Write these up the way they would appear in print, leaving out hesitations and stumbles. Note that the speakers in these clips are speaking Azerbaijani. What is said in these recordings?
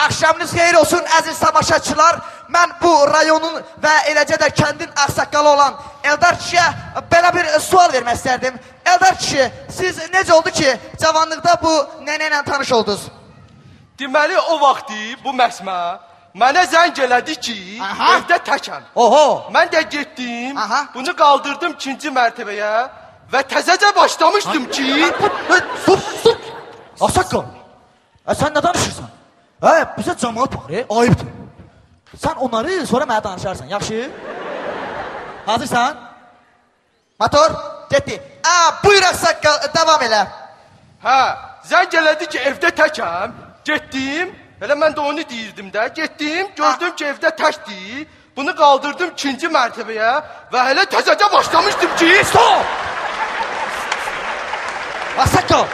Axşamınız xeyir olsun əziz tamaşaçılar. Mən bu rayonun və eləcə də kəndin ağsaqqalı olan Eldar kişiyə belə bir sual vermək istərdim. Eldar kişi, siz necə oldu ki, cavanlıqda bu nənə ilə tanış oldunuz? Deməli, o vaxtı bu məsmə mənə zəng elədi ki, evdə təkəm. Oho! Mən də getdim, bunu qaldırdım 2-ci mərtəbəyə və təzəcə başlamışdım ki... Sus! Ağsaqqal! Sən nə danışırsan? Bizə cəmaat var, ayıbdır. Sən onları sonra mənə danışarsan, yaxşı? Hazırsan? Motor, getdi. Buyur Ağsaqqal, davam elə. Hə, zəng elədi ki, evdə təkəm. Getdim, elə mən də onu deyirdim də. Getdim, gördüm ki, evdə təkdir. Bunu qaldırdım 2-ci mərtəbəyə və hələ təzəcə başlamışdım ki... Stop! Ağsaqqal,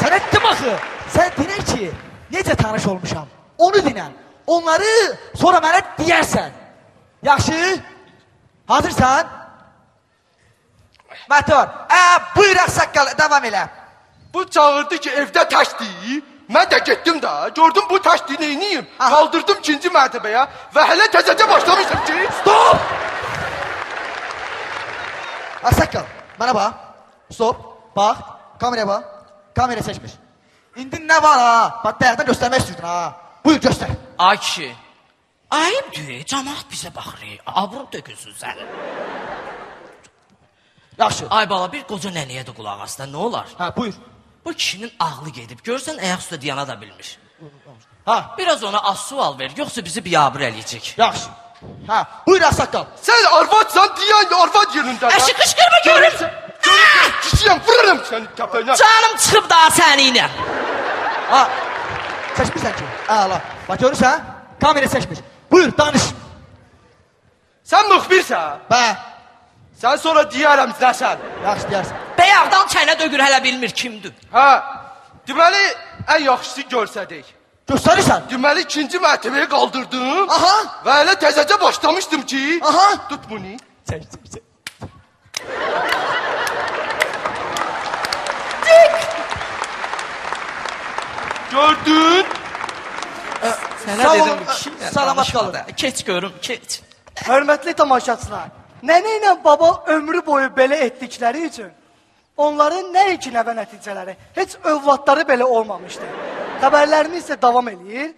sən etdim axı. Sən dinən ki, necə tanış olmuşam, onu dinən. Onları sonra mənə deyərsən. Yaxşı? Hazırsan? Motor, buyur Ağsaqqal, davam elə. Bu çağırdı ki, evdə təkdir. Mən də getdim də, gördüm bu təkdir, neyniyim? Qaldırdım 2-ci mərtəbəyə və hələ təzəcə başlamışdım ki... Stop! Ağsaqqal, mənə bax. Stop, bax, kameraya bax. Kamera seçmiş. İndi nə var ha? Bax, dəyərdən göstərmək istəyirdin ha. Buyur, göstər. Ay kişi, ayıbdır, cəmaat bizə baxır, abrum tökülsün sən. Yaxşı. Ay bala, bir qoca nəniyə də qulaq asda, nə olar? Buyur. Bu kişinin ağlı gedib, görsən ayaq üstə diyana da bilmiş. Biraz ona az sual ver, yoxsa bizi biyabır eləyəcək. Yaxşı. Buyur Ağsaqqal. Sən arvadsan, deyən arvad yerində. Əşi, qışqırma görüm. Kişiyəm, vururum səni təpəyinə. Canım çıxıb daha səninlə. Seçmişsən ki. Əla. Bax, görürsən? Kamera seçmiş. Buyur, danış. Sən müxbirsən. Bə. Sən sonra deyərəm nəsən. Yaxşı, deyərsən. Bəyağdan çənə dögür, hələ bilmir kimdir. Deməli, ən yaxşısı görsədik. Göstərirsən? Deməli, 2-ci mərtəbəyə qaldırdım. Və hələ təzəcə başlamışdım ki... Tut bunu. Çək. Gördün? Sənə dedim ki, salamat qalın. Keç görüm, keç. Hörmətli tamaşaçılar, nənə ilə baba ömrü boyu belə etdikləri üçün onların nə iki nəvə nəticələri, heç övladları belə olmamışdı. Xəbərlərimiz isə davam edir.